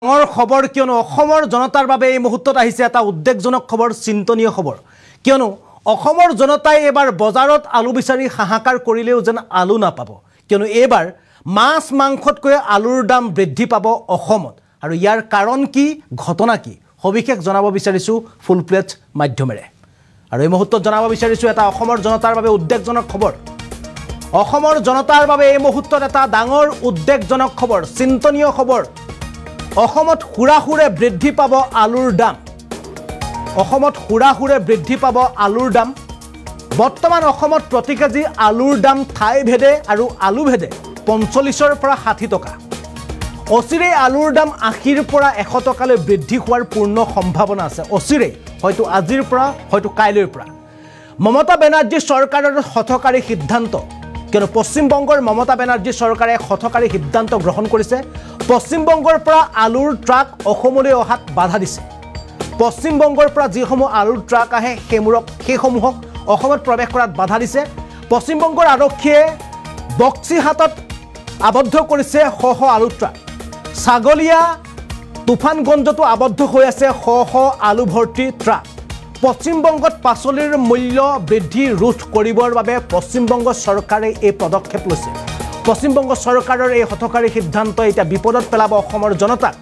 ডাঙৰ খবৰ কিয়নো অসমৰ জনতাৰ বাবে এই মুহূৰ্তত আহিছে এটা উদ্বেগজনক খবৰ চিন্তনীয় খবৰ কিয়নো অসমৰ জনতাই এবাৰ বজাৰত আলু বিচাৰি হাহাকাৰ কৰিলেও যেন আলু নাপাব কিয়নো এবাৰ মাছ মাংসতকৈ আলুৰ দাম বৃদ্ধি পাব অসমত আৰু ইয়াৰ কাৰণ কি ঘটনা কি সবিশেষ জনাব বিচাৰিছো ফুল প্লেট মাধ্যমেৰে আৰু এই মুহূৰ্তত জনাব বিচাৰিছো এটা অসমৰ জনতাৰ বাবে উদ্বেগজনক খবৰ অসমৰ জনতাৰ বাবে এই মুহূৰ্তত এটা ডাঙৰ উদ্বেগজনক খবৰ চিন্তনীয় খবৰ অসমত হুৰাহুৰে বৃদ্ধি পাব আলুৰ দাম অসমত হুৰাহুৰে বৃদ্ধি পাব আলুৰ দাম বৰ্তমান অসমত প্ৰতি কেজি আলুৰ দাম ঠাই ভেদে আৰু আলু ভেদে ৪৫ৰ পৰা ৬০ টকা অচিৰে আলুৰ দাম ৮০ৰ পৰা ১০০ টকালৈ বৃদ্ধি হোৱাৰ পূৰ্ণ সম্ভাৱনা আছে অচিৰে হয়তো আজিৰ পৰা হয়তো কাইলৈৰ পৰা মমতা বেনাৰ্জী চৰকাৰৰ হঠকাৰী সিদ্ধান্ত কিয়নো পশ্চিম বংগৰ মমতা বেনাৰ্জী চৰকাৰে হঠকাৰী সিদ্ধান্ত গ্ৰহণ কৰিছে পশ্চিম বংগৰ পৰা আলুৰ ট্ৰাক অসমলৈ অহাত বাধা দিছে পশ্চিম বংগৰ পৰা যিসমূহ আলুৰ ট্ৰাক আহে সেইসমূহক অসমত প্ৰৱেশ কৰাত বাধা দিছে পশ্চিম বংগৰ আৰক্ষীয়ে বক্সিহাটত আবদ্ধ কৰিছে শ আলু ট্ৰাক ছাগলীয়া তুফানগঞ্জতো আবদ্ধ হৈ আছে শ আলু ভৰ্তি ট্ৰাক পশ্চিম বংগত পাচলিৰ মূল্য বৃদ্ধি ৰোধ কৰিবৰ বাবে পশ্চিম বংগ চৰকাৰে এই পদক্ষেপ লৈছে পশ্চিম বংগ চৰকাৰৰ এই হঠকাৰী সিদ্ধান্ত এতিয়া বিপদত পেলাব অসমৰ জনতাক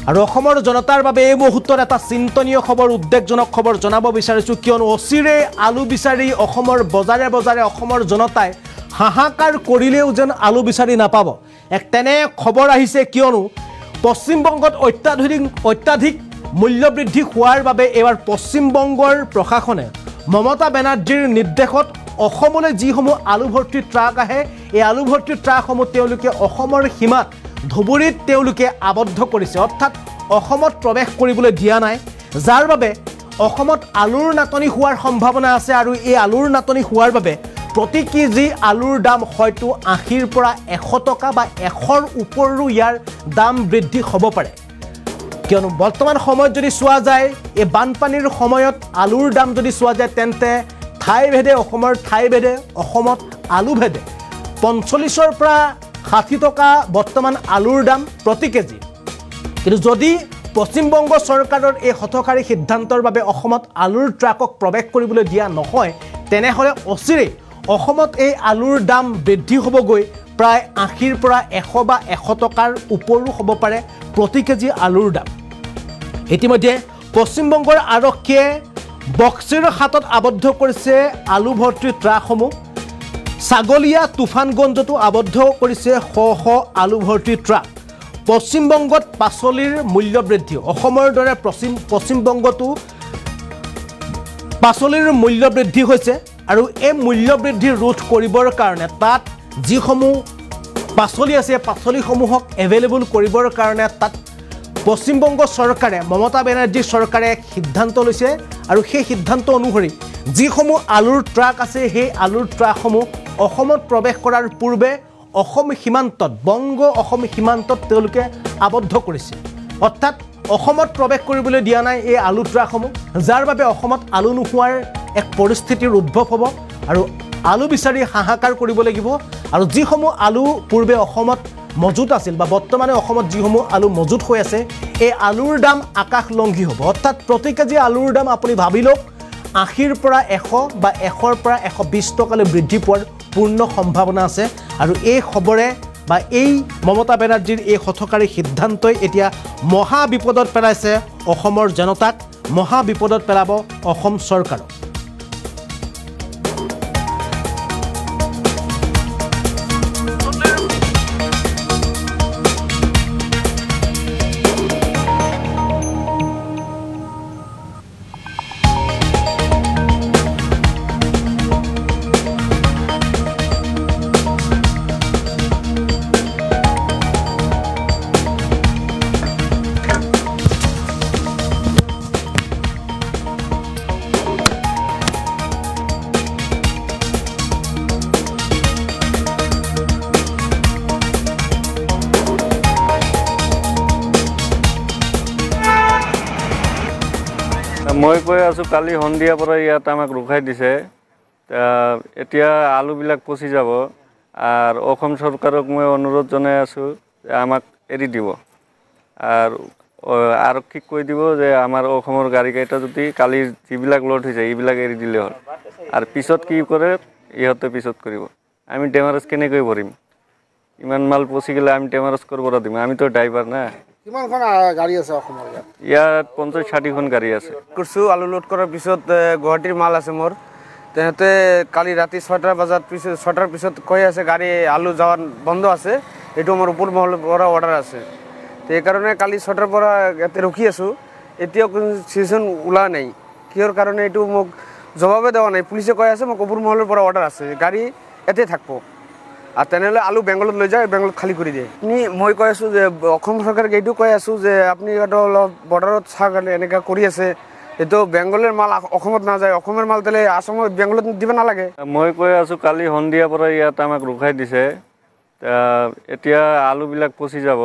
আৰু অসমৰ জনতাৰ বাবে এই মুহূৰ্তত এটা চিন্তনীয় খবৰ উদ্বেগজনক খবৰ জনাব বিচাৰিছো কিয়নো অচিৰে আলু বিচাৰি অসমৰ বজাৰে বজাৰে অসমৰ জনতাই হাহাকাৰ কৰিলেও যেন আলু বিচাৰি নাপাব এক তেনে খবৰ আহিছে কিয়নো পশ্চিম বংগত অত্যাধিক মূল্য বৃদ্ধি হোৱাৰ বাবে এবাৰ পশ্চিম বংগৰ প্ৰশাসনে মমতা বেনাৰ্জীৰ নিৰ্দেশত অসমলৈ যিসমূহ আলু ভৰ্তি ট্ৰাক আহে এই আলু ভৰ্তি ট্ৰাকসমূহ তেওঁলোকে অসমৰ সীমাত ধুবুৰীত তেওঁলোকে আবদ্ধ কৰিছে অৰ্থাৎ অসমত প্ৰৱেশ কৰিবলৈ দিয়া নাই যাৰ বাবে অসমত আলুৰ নাটনি হোৱাৰ সম্ভাৱনা আছে আৰু এই আলুৰ নাটনি হোৱাৰ বাবে প্ৰতি কেজি আলুৰ দাম হয়তো ৮০ৰ পৰা ১০০ টকা বা ১০০ৰ ওপৰৰো ইয়াৰ দাম বৃদ্ধি হ'ব পাৰে কিয়নো বৰ্তমান সময়ত যদি চোৱা যায় এই বানপানীৰ সময়ত আলুৰ দাম যদি চোৱা যায় তেন্তে ঠাইভেদে অসমৰ ঠাইভেদে অসমত আলু ভেদে ৪৫ৰ পৰা ৬০ টকা বৰ্তমান আলুৰ দাম প্ৰতি কেজি কিন্তু যদি পশ্চিম বংগ চৰকাৰৰ এই হঠকাৰী সিদ্ধান্তৰ বাবে অসমত আলুৰ ট্ৰাকক প্ৰৱেশ কৰিবলৈ দিয়া নহয় তেনেহ'লে অচিৰে অসমত এই আলুৰ দাম বৃদ্ধি হ'বগৈ প্ৰায় ৮০ৰ পৰা ১০০ বা ১০০ টকাৰ ওপৰো হ'ব পাৰে প্ৰতি কেজি আলুৰ দাম ইতিমধ্যে পশ্চিম বংগৰ আৰক্ষীয়ে বক্সিৰ হাতত আবদ্ধ কৰিছে আলু ভৰ্তি ট্ৰাকসমূহ ছাগলীয়া তুফানগঞ্জতো আবদ্ধ কৰিছে শ আলু ভৰ্তি ট্ৰাক পশ্চিম বংগত পাচলিৰ মূল্য বৃদ্ধি অসমৰ দৰে পশ্চিম বংগতো পাচলিৰ মূল্য বৃদ্ধি হৈছে আৰু এই মূল্য বৃদ্ধি ৰোধ কৰিবৰ কাৰণে তাত যিসমূহ পাচলি আছে পাচলিসমূহক এভেইলেবল কৰিবৰ কাৰণে তাত পশ্চিম বংগ চৰকাৰে মমতা বেনাৰ্জী চৰকাৰে সিদ্ধান্ত লৈছে আৰু সেই সিদ্ধান্ত অনুসৰি যিসমূহ আলুৰ ট্ৰাক আছে সেই আলুৰ ট্ৰাকসমূহ অসমত প্ৰৱেশ কৰাৰ পূৰ্বে অসম সীমান্তত বংগ অসম সীমান্তত তেওঁলোকে আবদ্ধ কৰিছে অৰ্থাৎ অসমত প্ৰৱেশ কৰিবলৈ দিয়া নাই এই আলু ট্ৰাকসমূহ যাৰ বাবে অসমত আলু নোহোৱাৰ এক পৰিস্থিতিৰ উদ্ভৱ হ'ব আৰু আলু বিচাৰি হাহাকাৰ কৰিব লাগিব আৰু যিসমূহ আলু পূৰ্বে অসমত মজুত আছিল বা বৰ্তমানে অসমত যিসমূহ আলু মজুত হৈ আছে এই আলুৰ দাম আকাশলংঘী হ'ব অৰ্থাৎ প্ৰতি কেজি আলুৰ দাম আপুনি ভাবি লওক ৮০ৰ পৰা ১০০ বা ১০০ৰ পৰা ১২০ টকালৈ বৃদ্ধি পোৱাৰ পূৰ্ণ সম্ভাৱনা আছে আৰু এই খবৰে বা এই মমতা বেনাৰ্জীৰ এই হঠকাৰী সিদ্ধান্তই এতিয়া মহা বিপদত পেলাইছে অসমৰ জনতাক মহা বিপদত পেলাব অসম চৰকাৰক মই কৈ আছোঁ কালি সন্ধিয়াৰ পৰা ইয়াত আমাক ৰখাই দিছে এতিয়া আলুবিলাক পচি যাব আৰু অসম চৰকাৰক মই অনুৰোধ জনাই আছোঁ যে আমাক এৰি দিব। আৰ আৰক্ষীক কৈ দিব যে আমাৰ অসমৰ গাড়ীকেইটা যদি কালিৰ যিবিলাক লোড হৈছে এইবিলাক এৰি দিলে হ'ল আৰু পিছত কি কৰে ইহঁতে পিছত কৰিব আমি ডেমাৰেজ কেনেকৈ ভৰিম ইমান মাল পচি গ'লে আমি ডেমাৰেজ কৰিব দিম আমিতো ড্ৰাইভাৰ না কিমানখন গাড়ী আছে অসমৰ ইয়াত 50-60খন গাড়ী আছে কৰিছোঁ আলু লোড কৰাৰ পিছত গুৱাহাটীৰ মাল আছে মোৰ তেহেঁতে কালি ৰাতি 6টা বজাত পিছত 6টাৰ পিছত কৈ আছে গাড়ী আলু যাৱা বন্ধ আছে এইটো মোৰ ওপৰ মহলৰ পৰা অৰ্ডাৰ আছে সেইকাৰণে কালি 6টাৰ পৰা ইয়াতে ৰখি আছোঁ এতিয়াও কোনো চিচন ওলোৱা নাই কিহৰ কাৰণে এইটো মোক জবাবে দেওয়া নাই পুলিচে কৈ আছে মোক ওপৰ মহলৰ পৰা অৰ্ডাৰ আছে গাড়ী ইয়াতে থাকিব আৰ তেনেহ'লে আলু বেংগলত লৈ যায় বেংগলত খালী কৰি দিয়ে মই কৈ আছোঁ যে অসম চৰকাৰক এইটো কৈ আছোঁ যে আপুনি এইটো অলপ বৰ্ডাৰত চাওক এনেকৈ কৰি আছে এইটো বেংগলৰ মাল অসমত নাযায় অসমৰ মাল দিলে আসামত বেংগলত দিব নালাগে মই কৈ আছোঁ কালি সন্ধিয়াৰ পৰা ইয়াত আমাক ৰখাই দিছে এতিয়া আলুবিলাক পচি যাব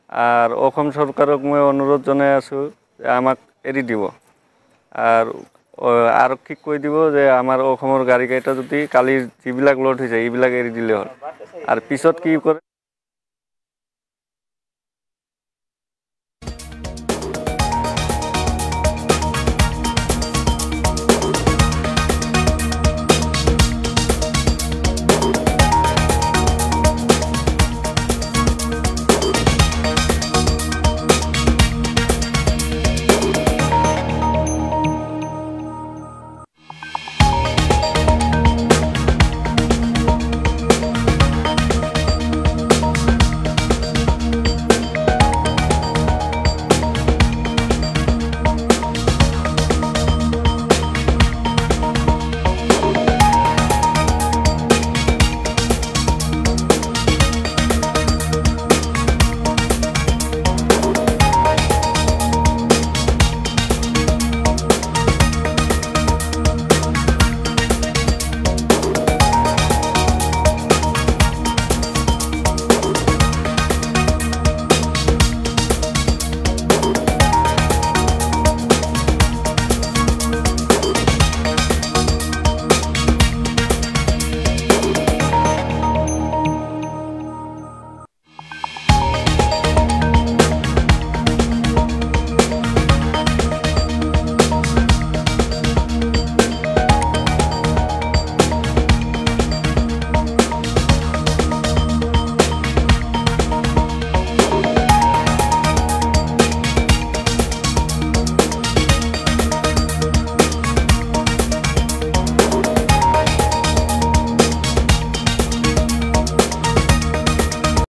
আৰ অসম সৰকাৰক মই অনুৰোধ জনাই আছোঁ যে আমাক এৰি দিব আৰু আৰক্ষীক কৈ দিব যে আমাৰ অসমৰ গাড়ীকেইটা যদি কালিৰ যিবিলাক লোড হৈছে এইবিলাক এৰি দিলে হ'ল আৰু পিছত কি কৰে